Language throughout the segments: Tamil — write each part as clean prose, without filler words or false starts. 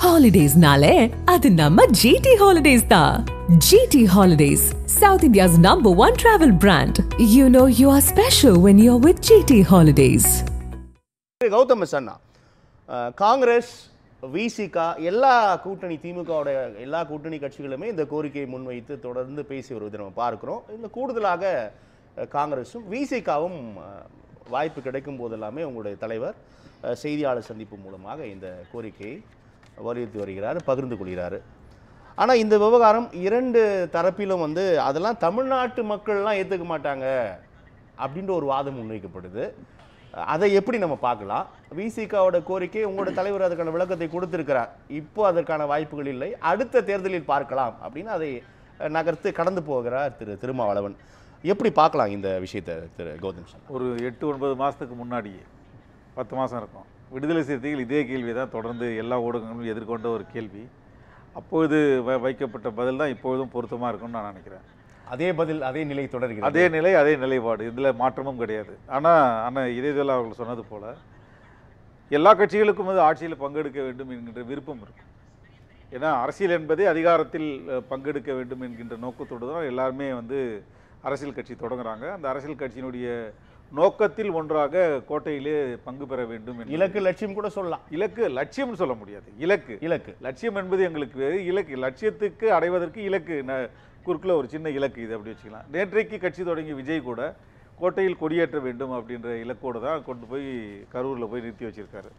Holidays-nale, adu namma GT Holidays da. GT Holidays, South India's #1 travel brand. You know you are special when you're with GT Holidays. Gautham அண்ணா, காங்கிரஸ், விசிகா எல்லா கூட்டணி திமுகவோட எல்லா கூட்டணி கட்சிகளுமே இந்த கோரிக்கையை முன்வைத்து தொடர்ந்து பேசி வருவதை நம்ம பார்க்கிறோம். இன்னும் கூடுதலாக காங்கிரஸும் விசிகாவும் வாய்ப்பு கிடைக்கும் போதெல்லாமே உங்களுடைய தலைவர் செய்தியாளர் சந்திப்பு மூலமாக இந்த கோரிக்கையை வலியுறுத்தி வருகிறார், பகிர்ந்து கொள்கிறார். ஆனால் இந்த விவகாரம் இரண்டு தரப்பிலும் அதெல்லாம் தமிழ்நாட்டு மக்கள்லாம் ஏற்றுக்க மாட்டாங்க அப்படின்ற ஒரு வாதம் முன்வைக்கப்படுது. அதை எப்படி நம்ம பார்க்கலாம்? விசிகாவோட கோரிக்கை உங்களோட தலைவர் அதுக்கான விளக்கத்தை கொடுத்திருக்கிறார். இப்போ அதற்கான வாய்ப்புகள் இல்லை, அடுத்த தேர்தலில் பார்க்கலாம் அப்படின்னு அதை நகர்த்து கடந்து போகிறார் திருமாவளவன். எப்படி பார்க்கலாம் இந்த விஷயத்தை திரு கௌதம் சார்? ஒரு 8-9 மாதத்துக்கு முன்னாடியே 10 மாதம் இருக்கும், விடுதலை சிறுத்தைகள் இதே கேள்வி தான் தொடர்ந்து எல்லா ஊடகங்களும் எதிர்கொண்ட ஒரு கேள்வி. அப்பொழுது வைக்கப்பட்ட பதில் தான் இப்பொழுதும் பொருத்தமாக இருக்கும்னு நான் நினைக்கிறேன். அதே பதில், அதே நிலை தொடர்கிறது. அதே நிலை, அதே நிலைப்பாடு, இதில் மாற்றமும் கிடையாது. ஆனால் இதேதெல்லாம் அவர்கள் சொன்னது போல் எல்லா கட்சிகளுக்கும் ஆட்சியில் பங்கெடுக்க வேண்டும் என்கின்ற விருப்பம் இருக்கும். ஏன்னா அரசியல் என்பதே அதிகாரத்தில் பங்கெடுக்க வேண்டும் என்கின்ற நோக்கத்தோடு தான் எல்லாருமே அரசியல் கட்சி தொடங்குறாங்க. அந்த அரசியல் கட்சியினுடைய நோக்கத்தில் ஒன்றாக கோட்டையிலே பங்கு பெற வேண்டும். இலக்கு லட்சியம் கூட சொல்லலாம். இலக்கு லட்சியம் சொல்ல முடியாது. இலக்கு லட்சியம் என்பது எங்களுக்கு வேறு. இலக்கு லட்சியத்துக்கு அடைவதற்கு இலக்கு குறுக்கில் ஒரு சின்ன இலக்கு, இது அப்படி வச்சுக்கலாம். நேற்றைக்கு கட்சி தொடங்கிய விஜய் கூட கோட்டையில் கொடியேற்ற வேண்டும் அப்படின்ற இலக்கோடு தான் கொண்டு போய் கரூரில் போய் நிறுத்தி வச்சிருக்காரு.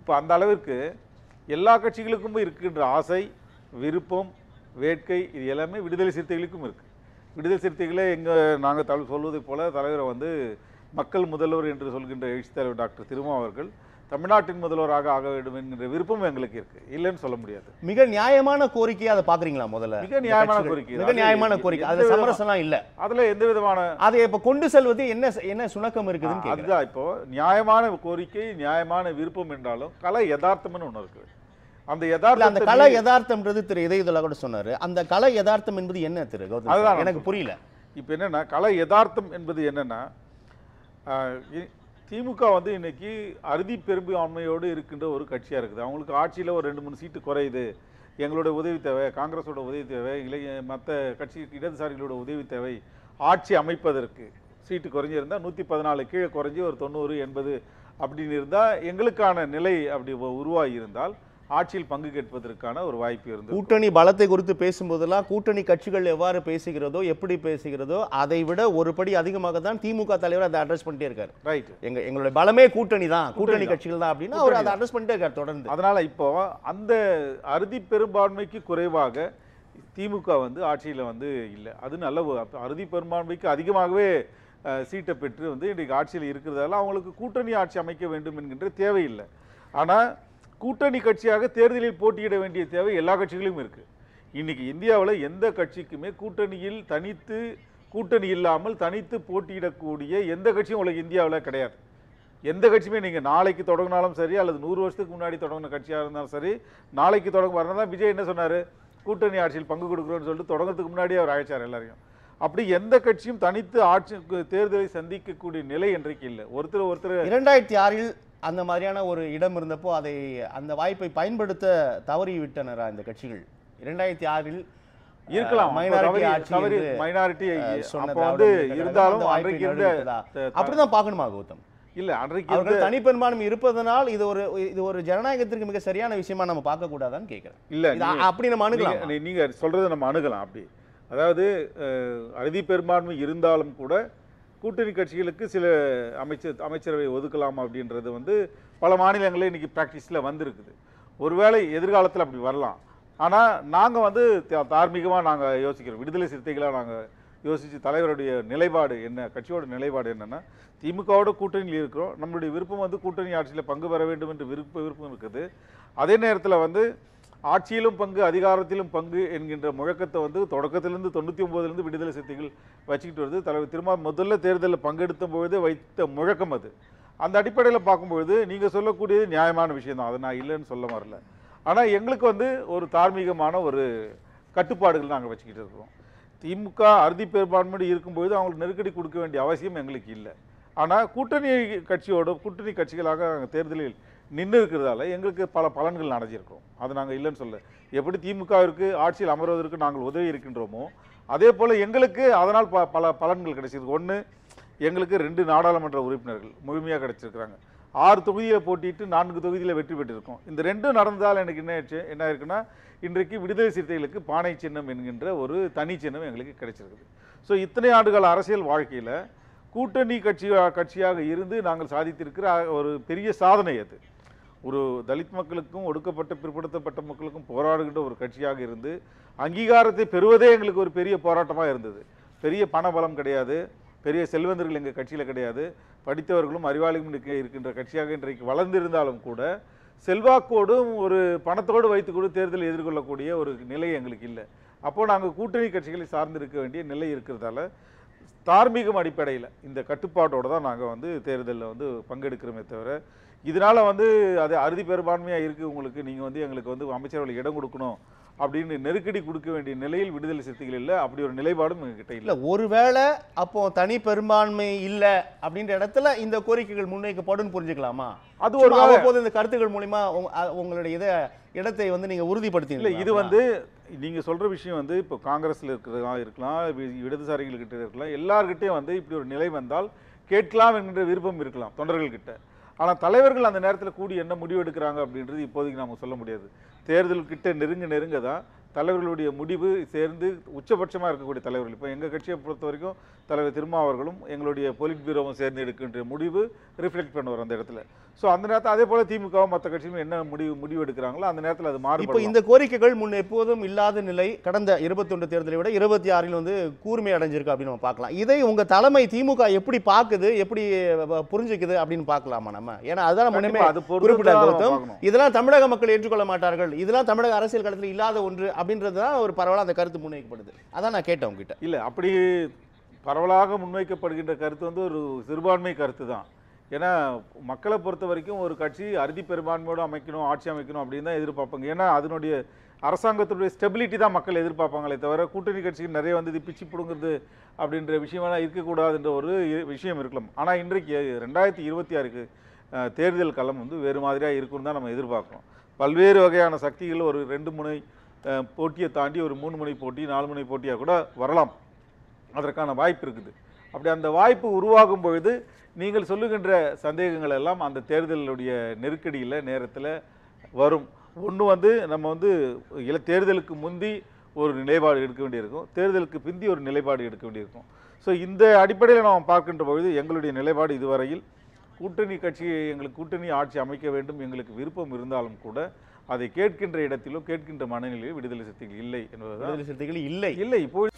இப்போ அந்த அளவிற்கு எல்லா கட்சிகளுக்கும் இருக்கின்ற ஆசை, விருப்பம், வேட்கை இது எல்லாமே விடுதலை சிறுத்தைகளுக்கும் இருக்குது. விடுதலை சிறுத்தைகளே நாங்கள் சொல்வதை போல தலைவரை மக்கள் முதல்வர் என்று சொல்கின்ற எழுச்சி தலைவர் டாக்டர் திருமா அவர்கள் தமிழ்நாட்டின் முதல்வராக ஆக வேண்டும் என்கின்ற விருப்பம் எங்களுக்கு இருக்கு, இல்லைன்னு சொல்ல முடியாது. மிக நியாயமான கோரிக்கையை அதை பாக்குறீங்களா? முதல்ல மிக நியாயமான கோரிக்கை, அது சமரசம்லாம் இல்ல. அதுல எந்த விதமான அதை இப்ப கொண்டு செல்வது என்ன சுணக்கம் இருக்குதுன்னு அதுதான். இப்போ நியாயமான கோரிக்கை, நியாயமான விருப்பம் என்றாலும் கலை யதார்த்தம்னு ஒண்ணு இருக்கு. அந்த யதார்த்தம், அந்த கலை யதார்த்தம்ன்றது திரு இதயதுல்லா கூட சொன்னாரு. அந்த கலை யதார்த்தம் என்பது என்ன திரு கௌதம்? அதுதான் எனக்கு புரியல. இப்போ என்னன்னா கலை யதார்த்தம் என்பது என்னன்னா, திமுக இன்னைக்கு அறுதி பெரும்பான்மையோடு இருக்கின்ற ஒரு கட்சியாக இருக்குது. அவங்களுக்கு ஆட்சியில் ஒரு 2-3 சீட்டு குறையுது, எங்களோட உதவி தேவை, காங்கிரஸோட உதவி தேவை, இல்லை மற்ற கட்சி இடதுசாரிகளோட உதவி தேவை, ஆட்சி அமைப்பதற்கு சீட்டு குறைஞ்சிருந்தால் 114 கீழே குறைஞ்சி ஒரு 90-80 அப்படின்னு இருந்தால் எங்களுக்கான நிலை அப்படி உருவாகி இருந்தால் ஆட்சியில் பங்கு கேட்பதற்கான ஒரு வாய்ப்பு இருந்தது. கூட்டணி பலத்தை குறித்து பேசும்போதெல்லாம் கூட்டணி கட்சிகள் எவ்வாறு பேசுகிறதோ, எப்படி பேசுகிறதோ அதை விட ஒரு படி அதிகமாக தான் திமுக தலைவர் அதை அட்ரஸ் பண்ணிட்டே இருக்காரு. ரைட், எங்களுடைய பலமே கூட்டணி தான், கூட்டணி கட்சிகள் தான் அப்படின்னு அவர் அதை அட்ரஸ் பண்ணிட்டே இருக்காரு தொடர்ந்து. அதனால இப்போ அந்த அறுதி பெரும்பான்மைக்கு குறைவாக திமுக ஆட்சியில் இல்லை. அது நல்ல அறுதி பெரும்பான்மைக்கு அதிகமாகவே சீட்டை பெற்று இன்றைக்கு ஆட்சியில் இருக்கிறதால அவங்களுக்கு கூட்டணி ஆட்சி அமைக்க வேண்டும் என்கின்ற தேவையில்லை. ஆனால் கூட்டணி கட்சியாக தேர்தலில் போட்டியிட வேண்டிய தேவை எல்லா கட்சிகளும் இருக்கு. இன்னைக்கு இந்தியாவில் எந்த கட்சிக்குமே கூட்டணி இல்லாமல் தனித்து போட்டியிடக்கூடிய எந்த கட்சியும் உங்களுக்கு இந்தியாவில் கிடையாது. எந்த கட்சியுமே நீங்கள் நாளைக்கு தொடங்கினாலும் சரி, அல்லது 100 வருஷத்துக்கு முன்னாடி தொடங்கின கட்சியாக இருந்தாலும் சரி, நாளைக்கு தொடங்க வரதான் விஜய் என்ன சொன்னார், கூட்டணி ஆட்சியில் பங்கு கொடுக்குறோன்னு சொல்லிட்டு தொடங்கிறதுக்கு முன்னாடியே அவர் அழைச்சார் எல்லாரையும். அப்படி எந்த கட்சியும் தனித்து ஆட்சி தேர்தலை சந்திக்கக்கூடிய நிலை இன்றைக்கு இல்லை. ஒருத்தர் 2006 அந்த மாதிரியான ஒரு இடம் இருந்தப்போ அந்த வாய்ப்பை பயன்படுத்த தவறிவிட்டனரா இந்த கட்சிகள்? 2006 இருக்கலாம், மைனாரிட்டி இருந்தாலும் அப்படிதான் பார்க்கணுமா கௌதம்? இல்ல, அன்றைக்கு தனிப்பெரும்பான்மை இருப்பதனால் இது ஒரு ஜனநாயகத்திற்கு மிக சரியான விஷயமா நம்ம பார்க்க கூடாதான்னு கேட்கிறேன். இல்ல, அப்படி நம்ம அணுகலாம். நீங்க சொல்றதை நம்ம அணுகலாம். அப்படி அதாவது அறுதி பெரும்பான்மை இருந்தாலும் கூட கூட்டணி கட்சிகளுக்கு சில அமைச்சரவை ஒதுக்கலாம் அப்படின்றது பல மாநிலங்களில் இன்னைக்கு ப்ராக்டிஸில் வந்திருக்குது. ஒருவேளை எதிர்காலத்தில் அப்படி வரலாம். ஆனால் நாங்கள் தார்மீகமாக நாங்கள் யோசிக்கிறோம், விடுதலை சிறுத்தைகளாக நாங்கள் யோசித்து தலைவருடைய நிலைப்பாடு என்ன, கட்சியோட நிலைப்பாடு என்னென்னா, திமுகவோட கூட்டணியில் இருக்கிறோம், நம்மளுடைய விருப்பம் கூட்டணி ஆட்சியில் பங்கு பெற வேண்டும் என்று விருப்பம் இருக்குது. அதே நேரத்தில் ஆட்சியிலும் பங்கு, அதிகாரத்திலும் பங்கு என்கின்ற முழக்கத்தை தொடக்கத்திலிருந்து 99லேருந்து விடுதலை சிறுத்தைகள் வச்சுக்கிட்டு வருது. தலைவர் திரும்ப முதல்ல தேர்தலில் பங்கெடுத்த பொழுது வைத்த முழக்கம் அது. அந்த அடிப்படையில் பார்க்கும்பொழுது நீங்கள் சொல்லக்கூடியது நியாயமான விஷயம் தான், அதை நான் இல்லைன்னு சொல்ல வரல. ஆனால் எங்களுக்கு ஒரு தார்மீகமான ஒரு கட்டுப்பாடுகள் நாங்கள் வச்சுக்கிட்டு இருக்கிறோம். திமுக அறுதி பெரும்பான்மையோடு இருக்கும்போது அவங்களுக்கு நெருக்கடி கொடுக்க வேண்டிய அவசியம் எங்களுக்கு இல்லை. ஆனால் கூட்டணி கட்சிகளாக தேர்தலில் நின்று இருக்கிறதால எங்களுக்கு பல பலன்கள் அடைஞ்சிருக்கிறோம். அது நாங்கள் இல்லைன்னு சொல்ல. எப்படி திமுகவிற்கு ஆட்சியில் அமர்வதற்கு நாங்கள் உதவி இருக்கின்றோமோ அதே போல் எங்களுக்கு அதனால் பல பலன்கள் கிடைச்சிருக்கு. ஒன்று, எங்களுக்கு 2 நாடாளுமன்ற உறுப்பினர்கள் முழுமையாக கிடைச்சிருக்கிறாங்க. 6 தொகுதியில் போட்டிட்டு 4 தொகுதியில் வெற்றி பெற்றிருக்கோம். இந்த 2 நடந்தால் எனக்கு என்ன இருக்குன்னா, இன்றைக்கு விடுதலை சிறுத்தைகளுக்கு பானை சின்னம் என்கின்ற ஒரு தனி சின்னம் எங்களுக்கு கிடைச்சிருக்குது. ஸோ இத்தனை ஆண்டுகள் அரசியல் வாழ்க்கையில் கூட்டணி கட்சியாக இருந்து நாங்கள் சாதித்திருக்கிற ஒரு பெரிய சாதனை அது. ஒரு தலித் மக்களுக்கும் ஒடுக்கப்பட்ட பிற்படுத்தப்பட்ட மக்களுக்கும் போராடுகின்ற ஒரு கட்சியாக இருந்து அங்கீகாரத்தை பெறுவதே எங்களுக்கு ஒரு பெரிய போராட்டமாக இருந்தது. பெரிய பண பலம் கிடையாது, பெரிய செல்வந்தர்கள் எங்கள் கட்சியில் கிடையாது, படித்தவர்களும் அறிவாளிகளும் இருக்கின்ற கட்சியாக இன்றைக்கு வளர்ந்திருந்தாலும் கூட செல்வாக்கோடும் ஒரு பணத்தோடு வைத்துக்கூட தேர்தலை எதிர்கொள்ளக்கூடிய ஒரு நிலை எங்களுக்கு இல்லை. அப்போது நாங்கள் கூட்டணி கட்சிகளை சார்ந்திருக்க வேண்டிய நிலை இருக்கிறதால தார்மீகம் அடிப்படையில் இந்த கட்டுப்பாட்டோடு தான் நாங்கள் தேர்தலில் பங்கெடுக்கிறோமே தவிர, இதனால் அது அறுதி பெரும்பான்மையாக இருக்குது உங்களுக்கு, நீங்கள் எங்களுக்கு அமைச்சரவையில் இடம் கொடுக்கணும் அப்படின்னு நெருக்கடி கொடுக்க வேண்டிய நிலையில் விடுதலை சிறுத்தைகள் இல்லை. அப்படி ஒரு நிலைப்பாடும் எங்ககிட்ட இல்லை. ஒருவேளை அப்போ தனி பெரும்பான்மை இல்லை அப்படின்ற இடத்துல இந்த கோரிக்கைகள் முன்வைக்கப்படும் புரிஞ்சுக்கலாமா? அது ஒரு போது இந்த கருத்துக்கள் மூலிமா உங்களுடைய இடத்தை நீங்க உறுதிப்படுத்தி இல்லை. இது நீங்க சொல்ற விஷயம் இப்போ காங்கிரஸ்ல இருக்கலாம், இடதுசாரிகள்கிட்ட இருக்கலாம், எல்லார்கிட்டையும் இப்படி ஒரு நிலை வந்தால் கேட்கலாம் என்கின்ற விருப்பம் இருக்கலாம் தொண்டர்கள் கிட்ட. ஆனால் தலைவர்கள் அந்த நேரத்தில் கூடி என்ன முடிவு எடுக்கிறாங்க அப்படின்றது இப்போதைக்கு நாம் சொல்ல முடியாது. தேர்தல் கிட்ட நெருங்க தான் தலைவர்களுடைய முடிவு சேர்ந்து உச்சபட்சமாக இருக்கக்கூடிய தலைவர்கள். இப்போ எங்கள் கட்சியை பொறுத்த வரைக்கும் தலைவர் திருமாவர்களும் எங்களுடைய பொலிட் பியூரோவும் சேர்ந்து எடுக்கின்ற முடிவு ரிஃப்ளெக்ட் பண்ணுவார் அந்த இடத்துல. ஸோ அந்த நேரத்தில் அதே போல் திமுகவும் மற்ற கட்சியும் என்ன முடிவு எடுக்கிறாங்களோ அந்த நேரத்தில் அது மாறும். இப்போ இந்த கோரிக்கைகள் முன் எப்போதும் இல்லாத நிலை கடந்த 21 தேர்தலை விட 26 கூர்மை அடைஞ்சிருக்கு அப்படின்னு நம்ம பார்க்கலாம். இதை உங்கள் தலைமை திமுக எப்படி பார்க்குது, எப்படி புரிஞ்சுக்குது அப்படின்னு பார்க்கலாமா நம்ம? ஏன்னா அதுதான் முன்னமே குறிப்பிட்ட இதெல்லாம் தமிழக மக்கள் ஏற்றுக்கொள்ள மாட்டார்கள், இதெல்லாம் தமிழக அரசியல் களத்தில் இல்லாத ஒன்று அப்படின்றது தான் ஒரு பரவலாக அந்த கருத்து முன்வைக்கப்படுது. அதான் நான் கேட்டேன் உங்ககிட்ட. இல்லை, அப்படி பரவலாக முன்வைக்கப்படுகின்ற கருத்து ஒரு சிறுபான்மை கருத்து தான். ஏன்னா மக்களை பொறுத்த வரைக்கும் ஒரு கட்சி அறுதி பெரும்பான்மையோடு அமைக்கணும், ஆட்சி அமைக்கணும் அப்படின்னு தான் எதிர்பார்ப்பாங்க. ஏன்னா அதனுடைய அரசாங்கத்துடைய ஸ்டெபிலிட்டி தான் மக்கள் எதிர்பார்ப்பாங்களே தவிர கூட்டணி கட்சிக்கு நிறைய இது பிச்சு பிடுங்குறது அப்படின்ற விஷயமெல்லாம் இருக்கக்கூடாதுன்ற ஒரு விஷயம் இருக்கலாம். ஆனால் இன்றைக்கு 2026க்கு தேர்தல் களம் வேறு மாதிரியாக இருக்குன்னு தான் நம்ம எதிர்பார்க்குறோம். பல்வேறு வகையான சக்திகள் ஒரு 2 முனை போட்டியை தாண்டி ஒரு 3 முனை போட்டி 4 முனை போட்டியாக கூட வரலாம். அதற்கான வாய்ப்பு இருக்குது. அப்படி அந்த வாய்ப்பு உருவாகும் பொழுது நீங்கள் சொல்லுகின்ற சந்தேகங்கள் எல்லாம் அந்த தேர்தலுடைய நெருக்கடியில் நேரத்தில் வரும். ஒன்று நம்ம தேர்தலுக்கு முந்தி ஒரு நிலைப்பாடு எடுக்க வேண்டியிருக்கும், தேர்தலுக்கு பிந்தி ஒரு நிலைப்பாடு எடுக்க வேண்டியிருக்கும். ஸோ இந்த அடிப்படையில் நாம் பார்க்கின்ற பொழுது எங்களுடைய நிலைப்பாடு இதுவரையில் கூட்டணி எங்களுக்கு கூட்டணி ஆட்சி அமைக்க வேண்டும் எங்களுக்கு விருப்பம் இருந்தாலும் கூட அதை கேட்கின்ற இடத்திலும் கேட்கின்ற மனநிலையில் விடுதலை சிறுத்தைகள் இல்லை என்பதுதான். விடுதலை சிறுத்தைகள் இல்லை இப்போ